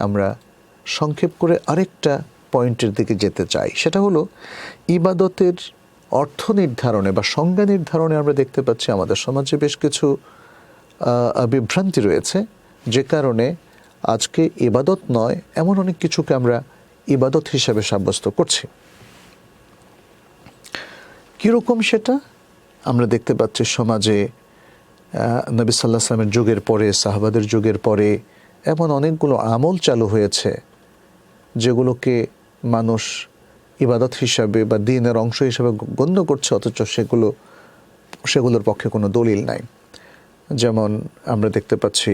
আমরা সংক্ষেপ করে আরেকটা পয়েন্টের দিকে যেতে চাই, সেটা হলো ইবাদতের অর্থ নির্ধারণে বা সংজ্ঞা নির্ধারণে আমরা দেখতে পাচ্ছি আমাদের সমাজে বেশ কিছু বিভ্রান্তি রয়েছে, যে কারণে আজকে ইবাদত নয় এমন অনেক কিছুকে আমরা ইবাদত হিসাবে সাব্যস্ত করছি। কীরকম সেটা আমরা দেখতে পাচ্ছি সমাজে নবী সাল্লাল্লাহু আলাইহি ওয়াসাল্লামের যুগের পরে, সাহাবাদের যুগের পরে এমন অনেকগুলো আমল চালু হয়েছে যেগুলোকে মানুষ ইবাদত হিসাবে বা দ্বীনের অংশ হিসাবে গণ্য করছে, অথচ সেগুলোর পক্ষে কোনো দলিল নাই। যেমন আমরা দেখতে পাচ্ছি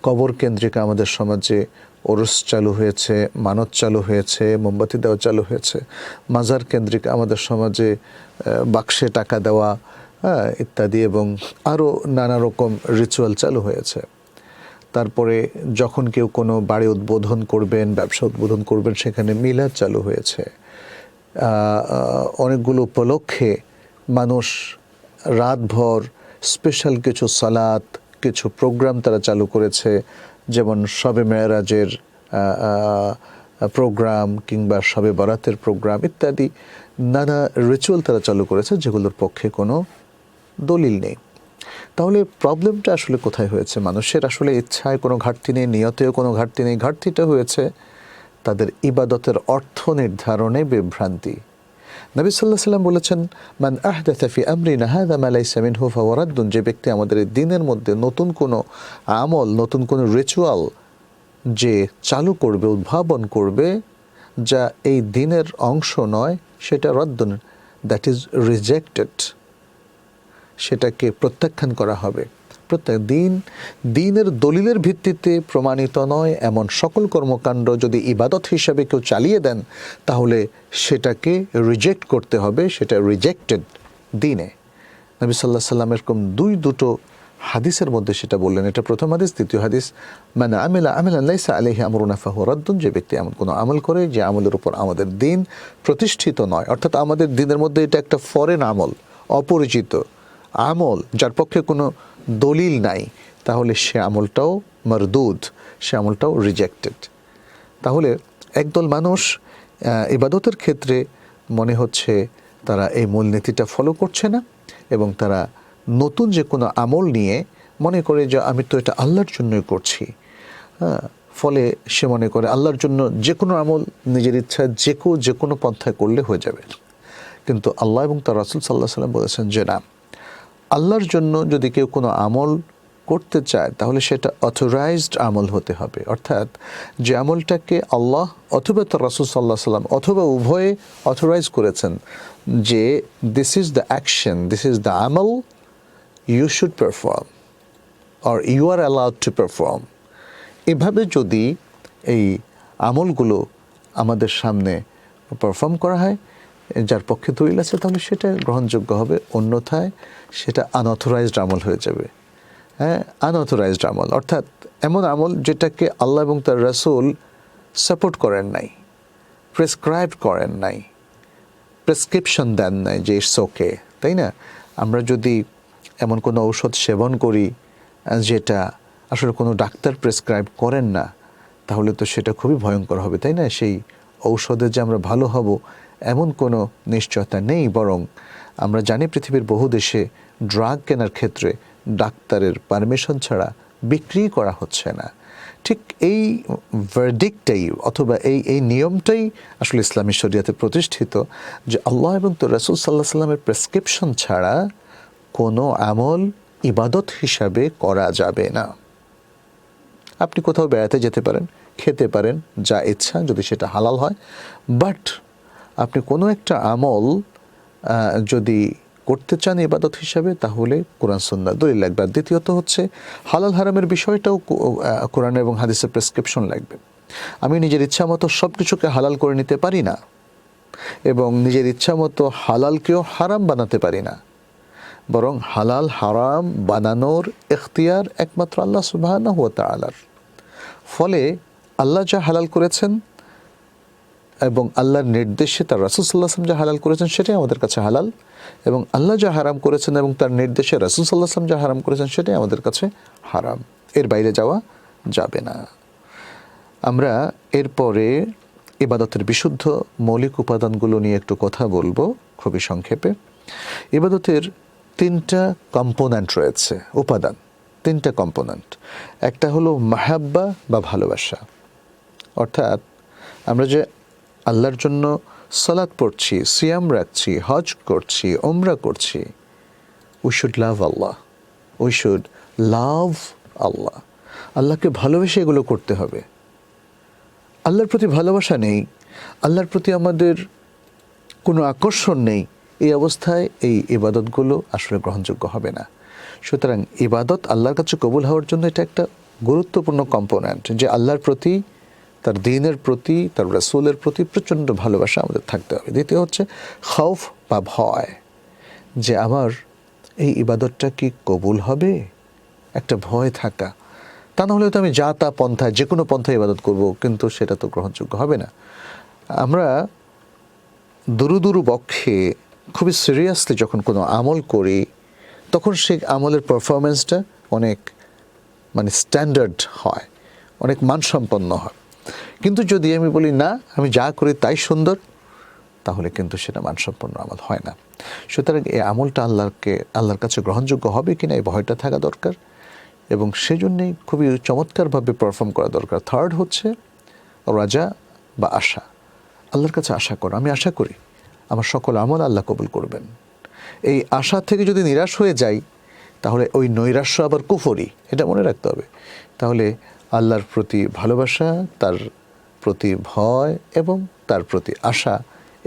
কবর কেন্দ্রিক আমাদের সমাজে ওরস চালু হয়েছে, মানত চালু হয়েছে, মোমবাতি দেওয়া চালু হয়েছে। মাজার কেন্দ্রিক আমাদের সমাজে বাক্সে টাকা দেওয়া ইত্যাদি এবং আরও নানা রকম রিচুয়াল চালু হয়েছে। তারপরে যখন কেউ কোনো বাড়ি উদ্বোধন করবেন, ব্যবসা উদ্বোধন করবেন, সেখানে মিলাদ চালু হয়েছে। অনেকগুলো উপলক্ষে মানুষ রাতভর স্পেশাল কিছু সালাত, কিছু প্রোগ্রাম তারা চালু করেছে, যেমন শবে মেরাজের প্রোগ্রাম কিংবা শবে বরাতের প্রোগ্রাম ইত্যাদি নানা রিচুয়াল তারা চালু করেছে, যেগুলোর পক্ষে কোনো দলিল নেই। তাহলে প্রবলেমটা আসলে কোথায় হয়েছে? মানুষের আসলে ইচ্ছায় কোনো ঘাটতি নেই, নিয়তেও কোনো ঘাটতি নেই। ঘাটতিটা হয়েছে তাদের ইবাদতের অর্থ নির্ধারণে বিভ্রান্তি। নবী সাল্লাল্লাহু আলাইহি ওয়াসাল্লাম বলেছেন, মান আহদাথা ফি আমরিনা হাযা মা লাইসা মিনহু ফাহুয়া রাদ্দুন। যে ব্যক্তি আমাদের এই দ্বীনের মধ্যে নতুন কোনো আমল, নতুন কোনো রিচুয়াল যে চালু করবে, উদ্ভাবন করবে, যা এই দ্বীনের অংশ নয়, সেটা রাদ্দুন, দ্যাট ইজ রিজেক্টেড, সেটাকে প্রত্যাখ্যান করা হবে। দ্বীনের দলিলের ভিত্তিতে প্রমাণিত নয় এমন সকল কর্মকাণ্ড যদি ইবাদত হিসাবে কেউ চালিয়ে দেন, তাহলে সেটাকে রিজেক্ট করতে হবে, সেটা রিজেক্টেড দ্বীনে। নবী সাল্লাল্লাহু আলাইহি ওয়াসাল্লাম এরকম দুটো হাদিসের মধ্যে সেটা বললেন। এটা প্রথম হাদিস। দ্বিতীয় হাদিস, মান আমিলা আমালান লাইসা আলাইহি আমরুনা ফাহুয়া রাদ্দুন। যে ব্যক্তি এমন কোনো আমল করে যে আমলের উপর আমাদের দ্বীন প্রতিষ্ঠিত নয়, অর্থাৎ আমাদের দ্বীনের মধ্যে এটা একটা ফরেন আমল, অপরিচিত আমল, যার পক্ষে কোনো দলিল নাই, তাহলে সে আমলটাও মারদুদ, সে আমলটাও রিজেক্টেড। তাহলে একদল মানুষ ইবাদতের ক্ষেত্রে মনে হচ্ছে তারা এই মূলনীতিটা ফলো করছে না, এবং তারা নতুন যে কোনো আমল নিয়ে মনে করে যে আমি তো এটা আল্লাহর জন্যই করছি। ফলে সে মনে করে আল্লাহর জন্য যে কোনো আমল নিজের ইচ্ছা যে কোনো পন্থায় করলে হয়ে যাবে। কিন্তু আল্লাহ এবং তার রাসূল সাল্লাল্লাহু আলাইহি ওয়াসাল্লাম বলেছেন যে না, আল্লাহর জন্য যদি কেউ কোনো আমল করতে চায় তাহলে সেটা অথরাইজড আমল হতে হবে। অর্থাৎ যে আমলটাকে আল্লাহ অথবা তার রাসূল সাল্লাল্লাহু আলাইহি ওয়াসাল্লাম অথবা উভয়ে অথরাইজ করেছেন যে this is the action, this is the আমল you should perform or you are allowed to perform. এভাবে যদি এই আমলগুলো আমাদের সামনে পারফর্ম করা হয়, যার পক্ষে দলিল আছে, তাহলে সেটা গ্রহণযোগ্য হবে। অন্যথায় সেটা আনঅথরাইজড আমল হয়ে যাবে। আনঅথরাইজড আমল অর্থাৎ এমন আমল যেটাকে আল্লাহ এবং তার রাসূল সাপোর্ট করেন নাই, প্রেসক্রাইব করেন নাই, প্রেসক্রিপশন দেন নাই যে ইটস ওকে, তাই না? আমরা যদি এমন কোনো ঔষধ সেবন করি যেটা আসলে কোনো ডাক্তার প্রেসক্রাইব করেন না, তাহলে তো সেটা খুবই ভয়ঙ্কর হবে, তাই না? সেই ঔষধে যে আমরা ভালো হব এমন কোনো নিশ্চয়তা নেই। বরং আমরা জানি পৃথিবীর বহু দেশে ড্রাগ কেনার ক্ষেত্রে ডাক্তারের পারমিশন ছাড়া বিক্রি করা হচ্ছে না। ঠিক এই ভার্ডিক্টটাই অথবা এই নিয়মটাই আসলে ইসলামী শরিয়াতে প্রতিষ্ঠিত, যে আল্লাহ এবং তো রাসূল সাল্লাল্লাহু আলাইহি ওয়াসাল্লামের প্রেসক্রিপশন ছাড়া কোনো আমল ইবাদত হিসাবে করা যাবে না। আপনি কোথাও বেড়াতে যেতে পারেন, খেতে পারেন যা ইচ্ছা, যদি সেটা হালাল হয়, বাট আপনি কোনো একটা আমল যদি করতে চান ইবাদত হিসাবে, তাহলে কোরআন সুন্নাহ দলিল লাগবে। আর দ্বিতীয়ত হচ্ছে হালাল হারামের বিষয়টাও কোরআন এবং হাদিসের প্রেসক্রিপশন লাগবে। আমি নিজের ইচ্ছা মতো সব কিছুকে হালাল করে নিতে পারি না, এবং নিজের ইচ্ছা মতো হালালকেও হারাম বানাতে পারি না। বরং হালাল হারাম বানানোর ইখতিয়ার একমাত্র আল্লাহ সুবহানাহু ওয়া তাআলার। ফলে আল্লাহ যা হালাল করেছেন এবং আল্লাহর নির্দেশে তার রাসূল সাল্লাল্লাহু আলাইহি ওয়াসাল্লাম যা হালাল করেছেন সেটাই আমাদের কাছে হালাল, এবং আল্লাহ যা হারাম করেছেন এবং তার নির্দেশে রাসূল সাল্লাল্লাহু আলাইহি ওয়াসাল্লাম যা হারাম করেছেন সেটাই আমাদের কাছে হারাম। এর বাইরে যাওয়া যাবে না। আমরা এরপরে ইবাদতের বিশুদ্ধ মৌলিক উপাদানগুলো নিয়ে একটু কথা বলবো খুবই সংক্ষেপে। ইবাদতের 3টা কম্পোনেন্ট রয়েছে, উপাদান 3টা কম্পোনেন্ট। একটা হলো মাহাব্বা বা ভালোবাসা, অর্থাৎ আমরা যে আল্লাহর জন্য সালাত পড়ছি, সিয়াম রাখছি, হজ করছি, ওমরা করছি, we should love Allah, we should love Allah. আল্লাহকে ভালোবেসে এগুলো করতে হবে। আল্লাহর প্রতি ভালোবাসা নেই, আল্লাহর প্রতি আমাদের কোনো আকর্ষণ নেই, এই অবস্থায় এই ইবাদতগুলো আসলে গ্রহণযোগ্য হবে না। সুতরাং ইবাদত আল্লাহর কাছে কবুল হওয়ার জন্য এটা একটা গুরুত্বপূর্ণ কম্পোনেন্ট, যে আল্লাহর প্রতি, তার দ্বীনের প্রতি, তার রাসূলের প্রতি প্রচণ্ড ভালোবাসা আমাদের থাকতে হবে। দ্বিতীয় হচ্ছে খৌফ বা ভয়, যে আমার এই ইবাদতটা কি কবুল হবে, একটা ভয় থাকা। তা না হলে তো আমি যা তা পন্থায়, যে কোনো পন্থায় ইবাদত করব, কিন্তু সেটা তো গ্রহণযোগ্য হবে না। আমরা দুরু বক্ষে খুবই সিরিয়াসলি যখন কোনো আমল করি, তখন সেই আমলের পারফরমেন্সটা অনেক স্ট্যান্ডার্ড হয়, অনেক মানসম্পন্ন হয়। কিন্তু যদি আমি বলি না, আমি যা করি তাই সুন্দর, তাহলে কিন্তু সেটা মানসম্পন্ন আমল হয় না। সুতরাং এই আমলটা আল্লাহর কাছে গ্রহণযোগ্য হবে কিনা এই ভয়টা থাকা দরকার, এবং সেজন্যেই খুবই চমৎকারভাবে পারফর্ম করা দরকার। থার্ড হচ্ছে রাজা বা আশা, আল্লাহর কাছে আশা করা। আমি আশা করি আমার সকল আমল আল্লাহ কবুল করবেন। এই আশা থেকে যদি নিরাশ হয়ে যাই, তাহলে ওই নৈরাশ্য আবার কুফরি, এটা মনে রাখতে হবে। তাহলে আল্লাহর প্রতি ভালোবাসা, তার প্রতি ভয় এবং তার প্রতি আশা,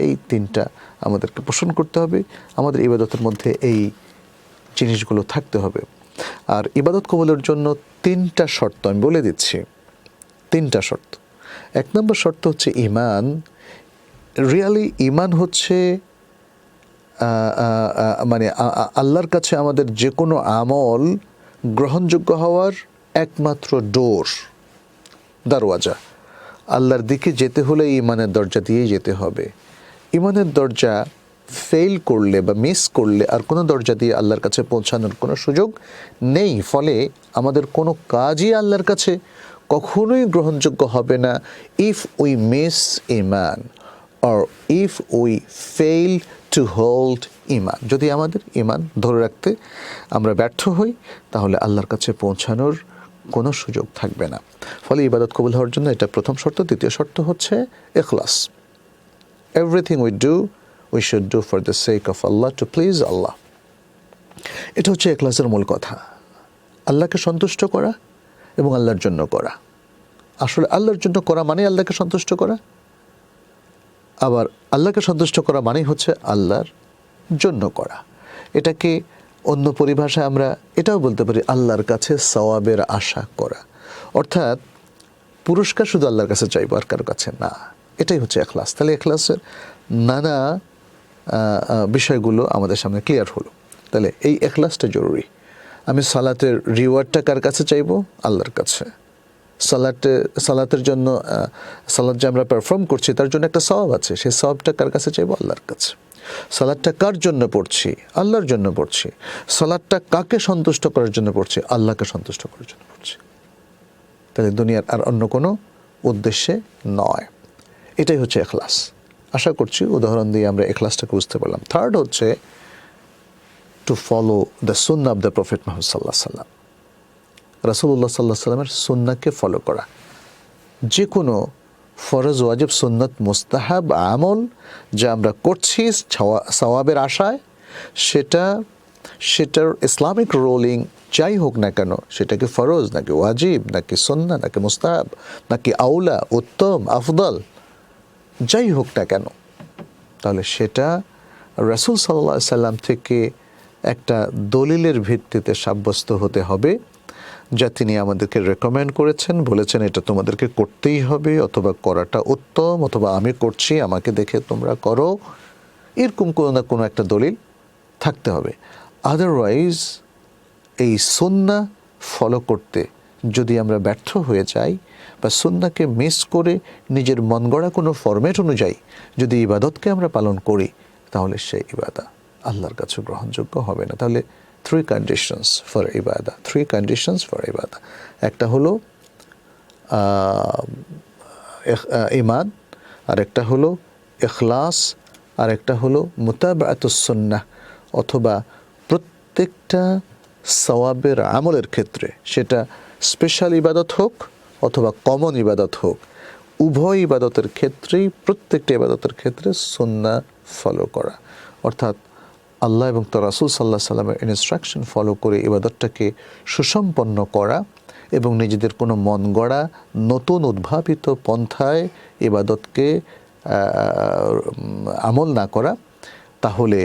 এই 3টা আমাদেরকে পোষণ করতে হবে। আমাদের ইবাদতের মধ্যে এই জিনিসগুলো থাকতে হবে। আর ইবাদত কবুলের জন্য 3টা শর্ত আমি বলে দিচ্ছি, 3টা শর্ত। 1 নম্বর শর্ত হচ্ছে ঈমান। রিয়ালি ঈমান হচ্ছে আল্লাহর কাছে আমাদের যে কোনো আমল গ্রহণযোগ্য হওয়ার একমাত্র দরওয়াজা। আল্লাহর দিকে যেতে হলে ঈমানের দরজা দিয়েই যেতে হবে। ঈমানের দরজা ফেল করলে বা মিস করলে আর কোনো দরজা দিয়ে আল্লাহর কাছে পৌঁছানোর কোনো সুযোগ নেই। ফলে আমাদের কোনো কাজই আল্লাহর কাছে কখনোই গ্রহণযোগ্য হবে না ইফ উই মিস ঈমান or if we fail to hold ঈমান। যদি আমাদের ঈমান ধরে রাখতে আমরা ব্যর্থ হই, তাহলে আল্লাহর কাছে পৌঁছানোর কোনো সুযোগ থাকবে না। ফলে ইবাদত কবুল হওয়ার জন্য এটা প্রথম শর্ত। দ্বিতীয় শর্ত হচ্ছে ইখলাস। Everything we should do for the sake of Allah, to please Allah. এটা হচ্ছে ইখলাসের মূল কথা, আল্লাহকে সন্তুষ্ট করা এবং আল্লাহর জন্য করা। আসলে আল্লাহর জন্য করা মানে আল্লাহকে সন্তুষ্ট করা, আবার আল্লাহকে সন্তুষ্ট করা মানেই হচ্ছে আল্লাহর জন্য করা। এটাকে অন্য পরিভাষায় আমরা এটাও বলতে পারি আল্লাহর কাছে সওয়াবের আশা করা। অর্থাৎ পুরস্কার শুধু আল্লাহর কাছে চাইবো, আর কারো কাছে না। এটাই হচ্ছে ইখলাস। তাহলে ইখলাসের নানা বিষয়গুলো আমাদের সামনে ক্লিয়ার হলো। তাহলে এই ইখলাসটা জরুরি। আমি সালাতের রিওয়ার্ডটা কার কাছে চাইবো? আল্লাহর কাছে। সালাতের জন্য সালাত যে আমরা পারফর্ম করছি তার জন্য একটা সওয়াব আছে, সেই সওয়াবটা কার কাছে চাইবো? আল্লাহর কাছে। সালাতটা কার জন্য পড়ছি? আল্লাহর জন্য পড়ছি। সালাতটা কাকে সন্তুষ্ট করার জন্য পড়ছি? আল্লাহকে সন্তুষ্ট করার জন্য পড়ছি। তাহলে দুনিয়ার আর অন্য কোনো উদ্দেশ্যে নয়। এটাই হচ্ছে ইখলাস। আশা করছি উদাহরণ দিয়ে আমরা ইখলাসটাকে বুঝতে পারলাম। থার্ড হচ্ছে to follow the Sunnah of the prophet Muhammad সাল্লাল্লাহু আলাইহি ওয়াসাল্লাম। রাসূলুল্লাহ সাল্লাল্লাহু আলাইহি ওয়াসাল্লামের সুন্নাহকে ফলো করা। যে কোনো ফরজ, ওয়াজিব, সুন্নত, মুস্তাহাব আমল যা আমরা করছি সওয়াবের আশায়, সেটার ইসলামিক রোলিং যাই হোক না কেন, সেটাকে ফরজ নাকি ওয়াজিব নাকি সুন্নাহ নাকি মুস্তাহাব নাকি আউলা, উত্তম, আফদল যাই হোক না কেন, তাহলে সেটা রাসূল সাল্লাল্লাহু আলাইহি সাল্লাম থেকে একটা দলিলের ভিত্তিতে সাব্যস্ত হতে হবে, যা তিনি আমাদেরকে রেকমেন্ড করেছেন, বলেছেন এটা তোমাদেরকে করতেই হবে, অথবা করাটা উত্তম, অথবা আমি করছি আমাকে দেখে তোমরা করো। এরকম কোনো না কোনো একটা দলিল থাকতে হবে। আদারওয়াইজ এই সুন্নাহ ফলো করতে যদি আমরা ব্যর্থ হয়ে যাই বা সুন্নাহকে মিস করে নিজের মন গড়া কোনো ফরম্যাট অনুযায়ী যদি ইবাদতকে আমরা পালন করি, তাহলে সেই ইবাদত আল্লাহর কাছে গ্রহণযোগ্য হবে না। তাহলে three conditions for ibadah. একটা হলো ঈমান, আরেকটা হলো ইখলাস, আরেকটা হলো মুতাবাআতুস সুন্নাহ, অথবা প্রত্যেকটা সওয়াবের আমলের ক্ষেত্রে সেটা স্পেশাল ইবাদত হোক অথবা কমন ইবাদত হোক, উভয় ইবাদতের ক্ষেত্রেই প্রত্যেকটা ইবাদতের ক্ষেত্রে সুন্নাহ ফলো করা, অর্থাৎ আল্লাহ এবং তার রাসূল সাল্লাল্লাহু আলাইহি সাল্লামের ইনস্ট্রাকশন ফলো করে ইবাদতটাকে সুসম্পন্ন করা এবং নিজেদের কোনো মন গড়া নতুন উদ্ভাবিত পন্থায় ইবাদতকে আমল না করা। তাহলে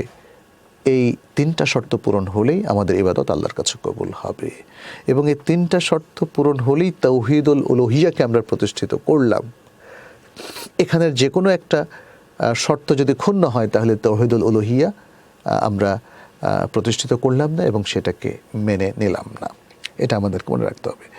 এই তিনটা শর্ত পূরণ হলেই আমাদের ইবাদত আল্লাহর কাছে কবুল হবে। এবং এই তিনটা শর্ত পূরণ হলেই তাওহীদুল উলুহিয়াকে আমরা প্রতিষ্ঠিত করলাম। এখানের যে কোনো একটা শর্ত যদি ক্ষুণ্ণ হয় তাহলে তাওহীদুল উলুহিয়া আমরা প্রতিষ্ঠিত করলাম না এবং সেটাকে মেনে নিলাম না। এটা আমাদেরকে মনে রাখতে হবে।